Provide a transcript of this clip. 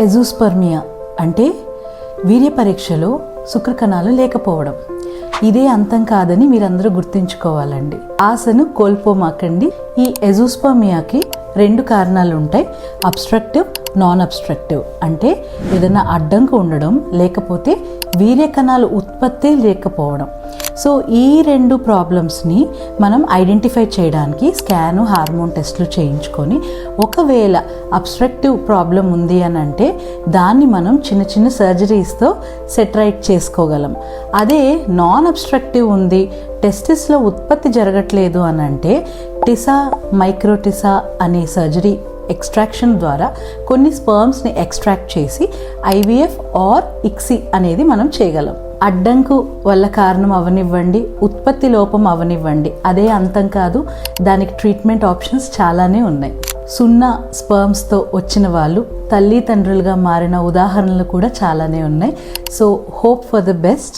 ఎజూస్పర్మియా అంటే వీర్య పరీక్షలో శుక్రకణాలు లేకపోవడం. ఇదే అంతం కాదని మీరందరూ గుర్తుంచుకోవాలండి. ఆశను కోల్పోమాకండి. ఈ ఎజూస్పర్మియాకి 2 కారణాలు ఉంటాయి. అబ్స్ట్రక్టివ్, నాన్ అబ్స్ట్రక్టివ్ అంటే ఏదైనా అడ్డంకు ఉండడం, లేకపోతే వీర్యకణాలు ఉత్పత్తి లేకపోవడం. సో ఈ 2 ప్రాబ్లమ్స్ని మనం ఐడెంటిఫై చేయడానికి స్కాను, హార్మోన్ టెస్టులు చేయించుకొని, ఒకవేళ అబ్స్ట్రక్టివ్ ప్రాబ్లం ఉంది అని అంటే దాన్ని మనం చిన్న చిన్న సర్జరీస్తో సెట్ రైట్ చేసుకోగలం. అదే నాన్ అబ్స్ట్రక్టివ్ ఉంది, టెస్టిస్లో ఉత్పత్తి జరగట్లేదు అని అంటే టిసా, మైక్రోటిసా అనే సర్జరీ ఎక్స్ట్రాక్షన్ ద్వారా కొన్ని స్పర్మ్స్ని ఎక్స్ట్రాక్ట్ చేసి ఐవీఎఫ్ ఆర్ ఇక్సీ అనేది మనం చేయగలం. అడ్డంకు వల్ల కారణం అవనివ్వండి, ఉత్పత్తి లోపం అవనివ్వండి, అదే అంతం కాదు. దానికి ట్రీట్మెంట్ ఆప్షన్స్ చాలానే ఉన్నాయి. 0 స్పర్మ్స్తో వచ్చిన వాళ్ళు తల్లిదండ్రులుగా మారిన ఉదాహరణలు కూడా చాలానే ఉన్నాయి. So hope for the best.